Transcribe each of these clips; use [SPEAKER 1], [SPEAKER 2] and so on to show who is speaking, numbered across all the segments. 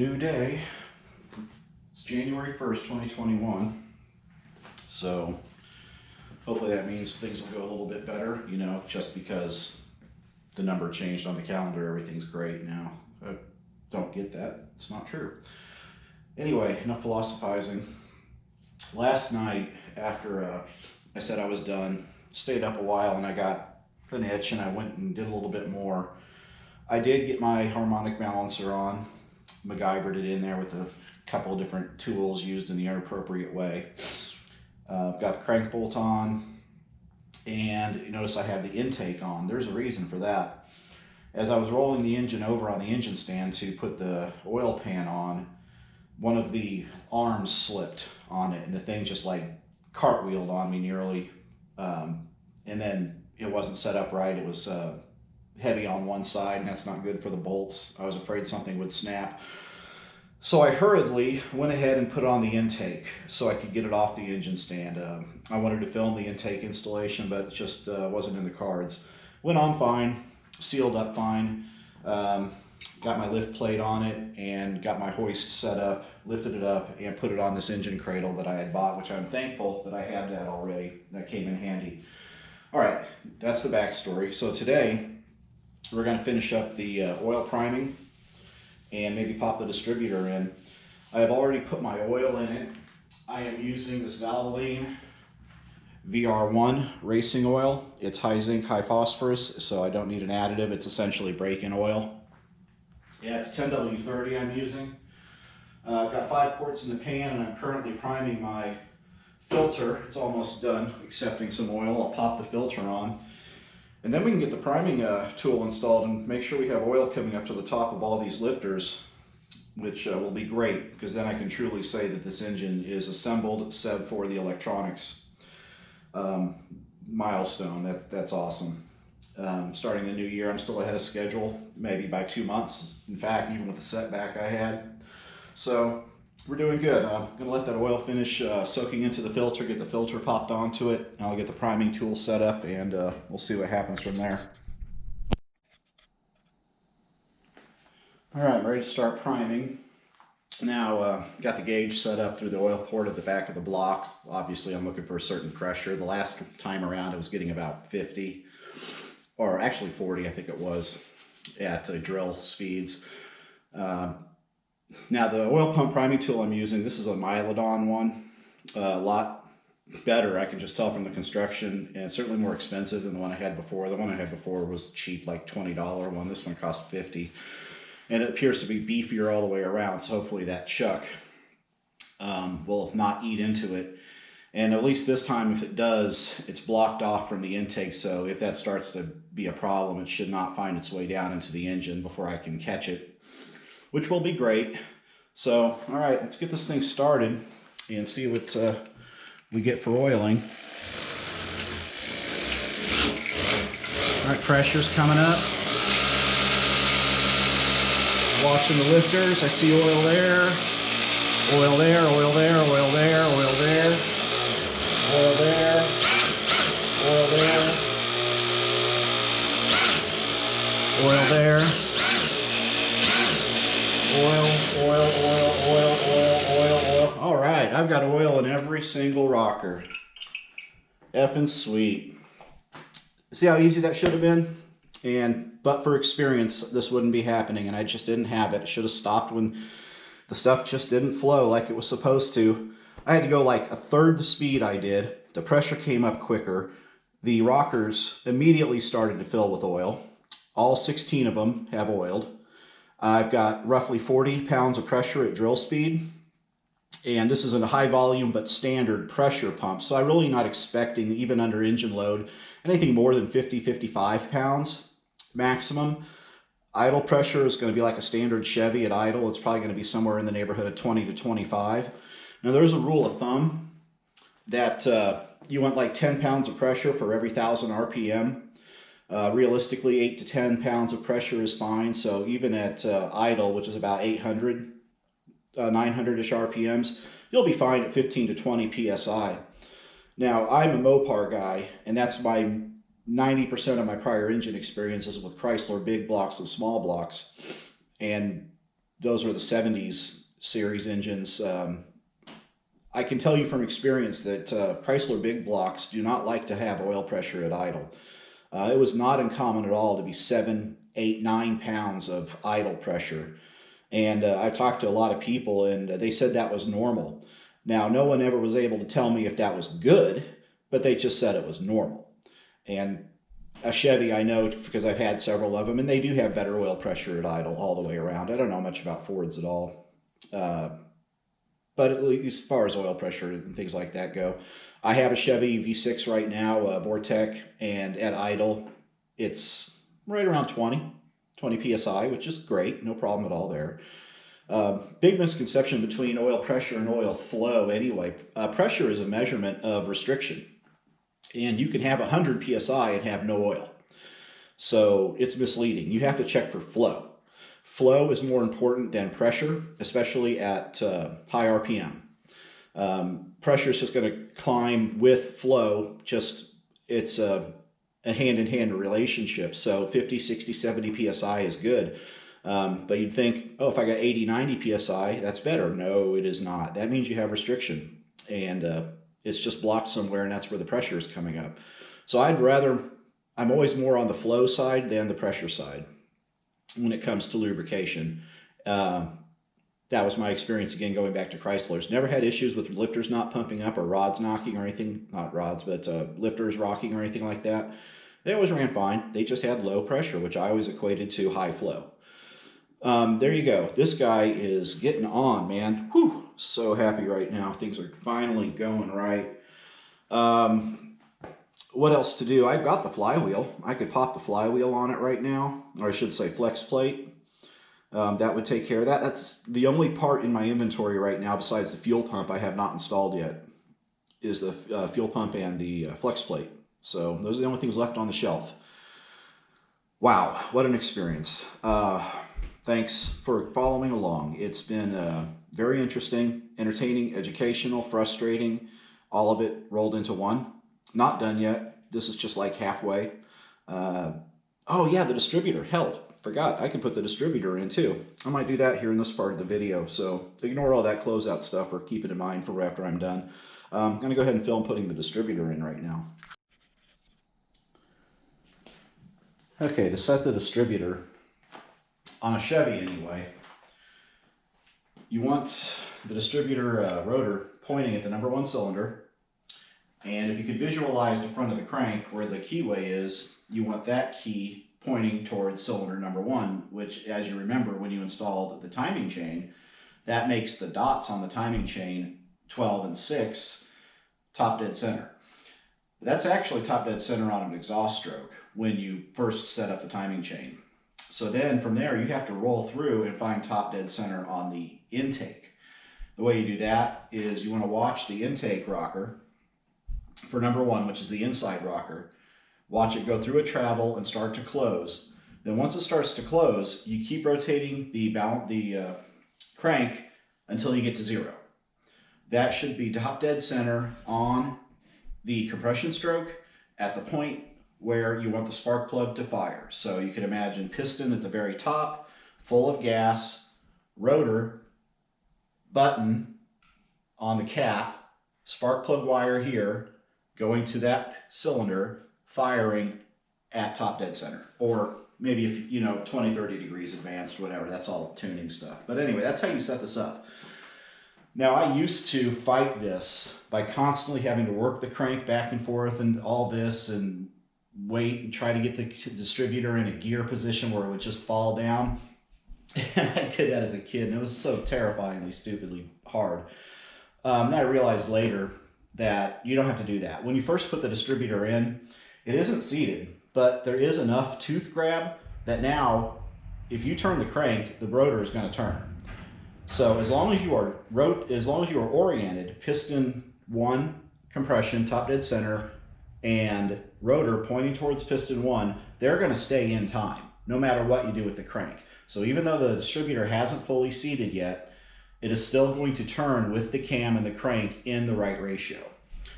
[SPEAKER 1] New day. It's January 1st, 2021. So hopefully that means things will go a little bit better, you know, just because the number changed on the calendar, everything's great now. I don't get that. It's not true. Anyway, enough philosophizing. Last night, after I said I was done, stayed up a while and I got an itch and I went and did a little bit more. I did get my harmonic balancer on. MacGyvered it in there with a couple of different tools used in the inappropriate way. I've got the crank bolt on, and you notice I have the intake on. There's a reason for that. As I was rolling the engine over on the engine stand to put the oil pan on, one of the arms slipped on it and the thing just like cartwheeled on me nearly. And then it wasn't set up right. It was heavy on one side, and that's not good for the bolts. I was afraid something would snap. So I hurriedly went ahead and put on the intake so I could get it off the engine stand. I wanted to film the intake installation, but it just wasn't in the cards. Went on fine, sealed up fine, got my lift plate on it and got my hoist set up, lifted it up and put it on this engine cradle that I had bought, which I'm thankful that I had that already. That came in handy. All right, that's the backstory. So today we're going to finish up the oil priming and maybe pop the distributor in. I have already put my oil in it. I am using this Valvoline VR1 racing oil. It's high zinc, high phosphorus, so I don't need an additive. It's essentially break-in oil. Yeah, it's 10W30 I'm using. I've got 5 quarts in the pan and I'm currently priming my filter. It's almost done accepting some oil. I'll pop the filter on. And then we can get the priming tool installed and make sure we have oil coming up to the top of all these lifters, which will be great because then I can truly say that this engine is assembled, save for the electronics milestone. That's awesome. Starting the new year, I'm still ahead of schedule, maybe by 2 months. In fact, even with the setback I had. So we're doing good. I'm going to let that oil finish soaking into the filter, get the filter popped onto it, and I'll get the priming tool set up, and we'll see what happens from there. All right, I'm ready to start priming. Now, got the gauge set up through the oil port at the back of the block. Obviously, I'm looking for a certain pressure. The last time around, I was getting about 50, or actually 40, I think it was, at drill speeds. Now the oil pump priming tool I'm using, this is a Mylodon one, a lot better, I can just tell from the construction, and certainly more expensive than the one I had before. The one I had before was cheap, like $20 one. This one cost $50, and it appears to be beefier all the way around, so hopefully that chuck will not eat into it. And at least this time, if it does, it's blocked off from the intake, so if that starts to be a problem, it should not find its way down into the engine before I can catch it, which will be great. So, all right, let's get this thing started and see what we get for oiling. All right, pressure's coming up. Watching the lifters, I see oil there, oil there, oil there, oil there, oil there, oil there, oil there, oil there. Oil. All right, I've got oil in every single rocker. Effing sweet. See how easy that should have been? But for experience, this wouldn't be happening, and I just didn't have it. It should have stopped when the stuff just didn't flow like it was supposed to. I had to go like a third the speed I did. The pressure came up quicker. The rockers immediately started to fill with oil. All 16 of them have oiled. I've got roughly 40 pounds of pressure at drill speed, and this is a high volume but standard pressure pump, so I'm really not expecting, even under engine load, anything more than 50-55 pounds maximum. Idle pressure is going to be like a standard Chevy at idle. It's probably going to be somewhere in the neighborhood of 20 to 25. Now there's a rule of thumb that you want like 10 pounds of pressure for every 1,000 RPM. Realistically, 8 to 10 pounds of pressure is fine. So even at idle, which is about 800, 900-ish RPMs, you'll be fine at 15 to 20 PSI. Now, I'm a Mopar guy, and that's my 90% of my prior engine experiences with Chrysler big blocks and small blocks. And those were the 70s series engines. I can tell you from experience that Chrysler big blocks do not like to have oil pressure at idle. It was not uncommon at all to be 7, 8, 9 pounds of idle pressure. And I talked to a lot of people, and they said that was normal. Now, no one ever was able to tell me if that was good, but they just said it was normal. And a Chevy, I know because I've had several of them, and they do have better oil pressure at idle all the way around. I don't know much about Fords at all. But at least as far as oil pressure and things like that go, I have a Chevy V6 right now, Vortec, and at idle, it's right around 20 PSI, which is great. No problem at all there. Big misconception between oil pressure and oil flow anyway. Pressure is a measurement of restriction. And you can have 100 PSI and have no oil. So it's misleading. You have to check for flow. Flow is more important than pressure, especially at high RPM. Pressure is just going to climb with flow. It's a hand-in-hand relationship. So 50, 60, 70 PSI is good. But you'd think, oh, if I got 80, 90 PSI, that's better. No, it is not. That means you have restriction. And it's just blocked somewhere, and that's where the pressure is coming up. So I'm always more on the flow side than the pressure side when it comes to lubrication. That was my experience, again, going back to Chrysler's. Never had issues with lifters not pumping up or rods knocking or anything. Not rods, but lifters rocking or anything like that. They always ran fine. They just had low pressure, which I always equated to high flow. There you go. This guy is getting on, man. Whew, so happy right now. Things are finally going right. What else to do? I've got the flywheel. I could pop the flywheel on it right now, or I should say flex plate. That would take care of that. That's the only part in my inventory right now besides the fuel pump I have not installed yet is the fuel pump and the flex plate. So those are the only things left on the shelf. Wow, what an experience. Thanks for following along. It's been very interesting, entertaining, educational, frustrating, all of it rolled into one. Not done yet. This is just like halfway. Oh yeah, the distributor. Hell, forgot. I can put the distributor in too. I might do that here in this part of the video. So ignore all that closeout stuff or keep it in mind for after I'm done. I'm going to go ahead and film putting the distributor in right now. Okay, to set the distributor, on a Chevy anyway, you want the distributor rotor pointing at the #1 cylinder. And if you could visualize the front of the crank where the keyway is, you want that key pointing towards cylinder #1, which, as you remember, when you installed the timing chain, that makes the dots on the timing chain 12 and 6 top dead center. That's actually top dead center on an exhaust stroke when you first set up the timing chain. So then from there, you have to roll through and find top dead center on the intake. The way you do that is you want to watch the intake rocker for #1, which is the inside rocker. Watch it go through a travel and start to close. Then once it starts to close, you keep rotating the crank until you get to 0. That should be top dead center on the compression stroke at the point where you want the spark plug to fire. So you can imagine piston at the very top, full of gas, rotor, button on the cap, spark plug wire here, going to that cylinder, firing at top dead center. Or maybe if, 20, 30 degrees advanced, whatever, that's all tuning stuff. But anyway, that's how you set this up. Now, I used to fight this by constantly having to work the crank back and forth and all this and wait and try to get the distributor in a gear position where it would just fall down. And I did that as a kid, and it was so terrifyingly, stupidly hard. And I realized later that you don't have to do that. When you first put the distributor in, it isn't seated, but there is enough tooth grab that now, if you turn the crank, the rotor is going to turn. So as long as you are oriented, piston 1, compression, top dead center, and rotor pointing towards piston 1, they're going to stay in time, no matter what you do with the crank. So even though the distributor hasn't fully seated yet, it is still going to turn with the cam and the crank in the right ratio.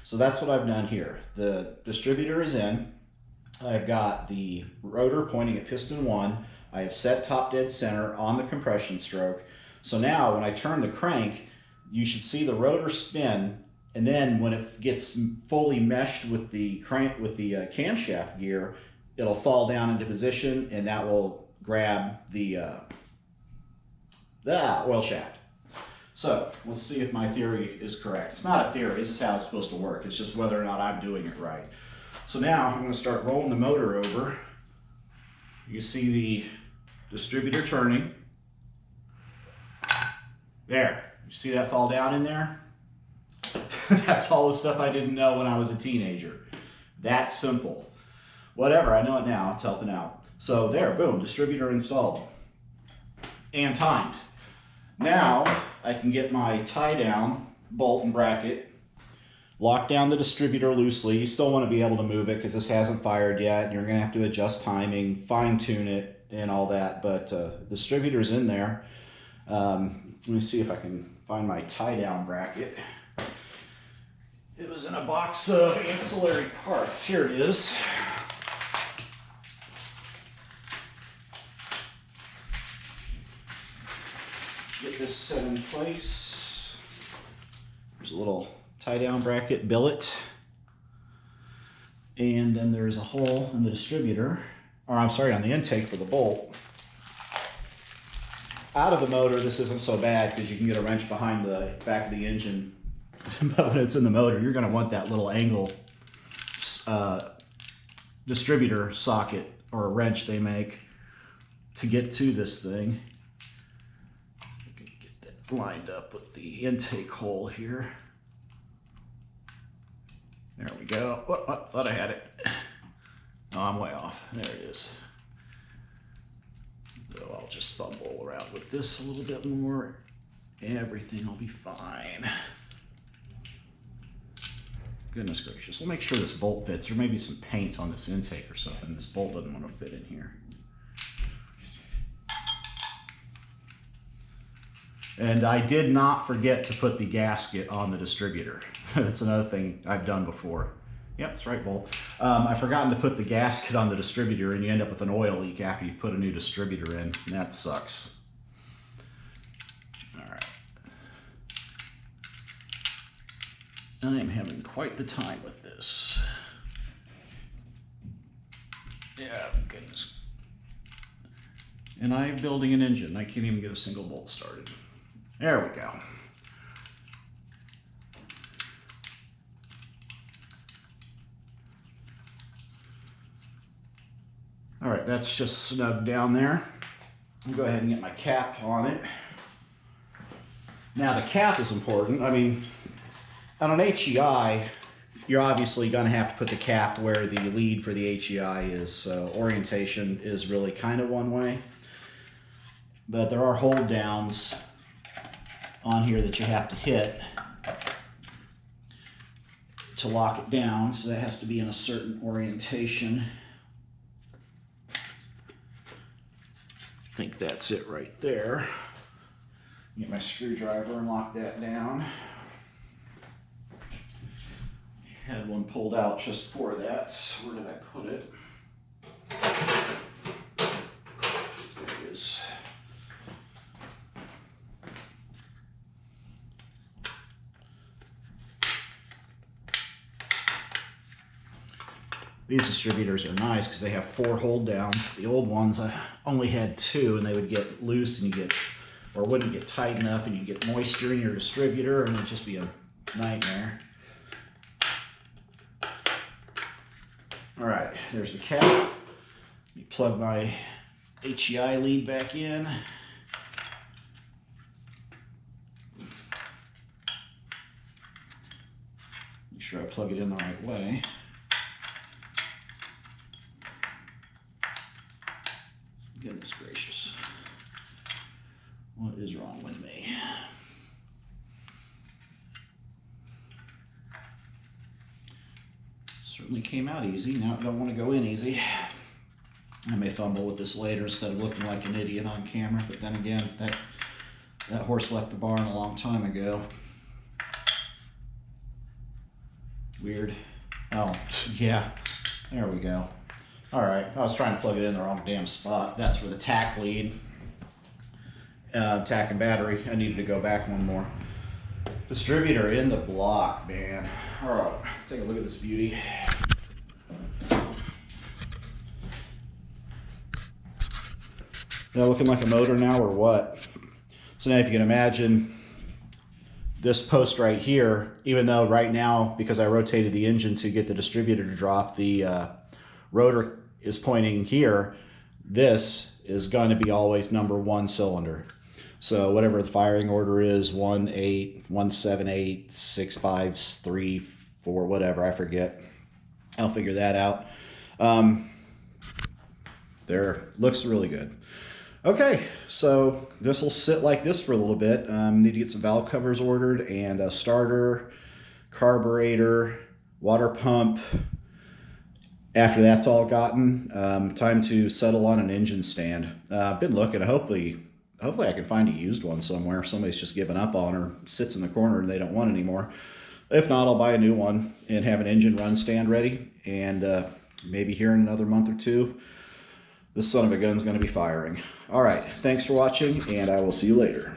[SPEAKER 1] So that's what I've done here. The distributor is in. I've got the rotor pointing at piston 1. I have set top dead center on the compression stroke. So now when I turn the crank, you should see the rotor spin, and then when it gets fully meshed with the crank, with the camshaft gear, it'll fall down into position, and that will grab the oil shaft. So let's see if my theory is correct. It's not a theory, this is how it's supposed to work. It's just whether or not I'm doing it right. So now I'm going to start rolling the motor over. You see the distributor turning. There, you see that fall down in there? That's all the stuff I didn't know when I was a teenager. That simple. Whatever, I know it now, it's helping out. So there, boom, distributor installed and timed. Now I can get my tie down bolt and bracket, lock down the distributor loosely. You still want to be able to move it because this hasn't fired yet, and you're going to have to adjust timing, fine tune it, and all that. But the distributor's in there. Let me see if I can find my tie down bracket. It was in a box of ancillary parts. Here it is. Get this set in place. There's a little tie down bracket billet. And then there's a hole in the distributor, or I'm sorry, on the intake for the bolt. Out of the motor, this isn't so bad because you can get a wrench behind the back of the engine. But when it's in the motor, you're going to want that little angle distributor socket or a wrench they make to get to this thing. You can get that lined up with the intake hole here. There we go. Oh, thought I had it. No, I'm way off. There it is. So I'll just fumble around with this a little bit more. Everything will be fine. Goodness gracious. We'll make sure this bolt fits. There may be some paint on this intake or something. This bolt doesn't want to fit in here. And I did not forget to put the gasket on the distributor. That's another thing I've done before. Yep, that's right, Bolt. I've forgotten to put the gasket on the distributor, and you end up with an oil leak after you put a new distributor in, and that sucks. All right. I am having quite the time with this. Yeah, goodness. And I'm building an engine. I can't even get a single bolt started. There we go. All right, that's just snug down there. I'll go ahead and get my cap on it. Now the cap is important. I mean, on an HEI, you're obviously going to have to put the cap where the lead for the HEI is. So orientation is really kind of one way. But there are hold downs on here that you have to hit to lock it down. So that has to be in a certain orientation. I think that's it right there. Get my screwdriver and lock that down. Had one pulled out just for that. Where did I put it? There it is. These distributors are nice because they have 4 hold downs. The old ones I only had 2, and they would get loose and you get, or wouldn't get tight enough, and you get moisture in your distributor, and it'd just be a nightmare. All right, there's the cap. Let me plug my HEI lead back in. Make sure I plug it in the right way. Goodness gracious. What is wrong with me? Certainly came out easy. Now I don't want to go in easy. I may fumble with this later instead of looking like an idiot on camera, but then again, that horse left the barn a long time ago. Weird. Oh, yeah. There we go. All right, I was trying to plug it in the wrong damn spot. That's for the tack lead. Tack and battery. I needed to go back one more. Distributor in the block, man. All right, take a look at this beauty. That looking like a motor now or what? So now if you can imagine this post right here, even though right now, because I rotated the engine to get the distributor to drop, the rotor is pointing here, this is going to be always number 1 cylinder. So whatever the firing order is, 1, 8, 1, 7, 8, 6, 5, 3, 4, whatever, I forget. I'll figure that out. There, looks really good. Okay, so this will sit like this for a little bit. Need to get some valve covers ordered and a starter, carburetor, water pump. After that's all gotten, time to settle on an engine stand. I've been looking. Hopefully I can find a used one somewhere. Somebody's just given up on or sits in the corner and they don't want anymore. If not, I'll buy a new one and have an engine run stand ready. And maybe here in another month or two, this son of a gun's going to be firing. All right, thanks for watching, and I will see you later.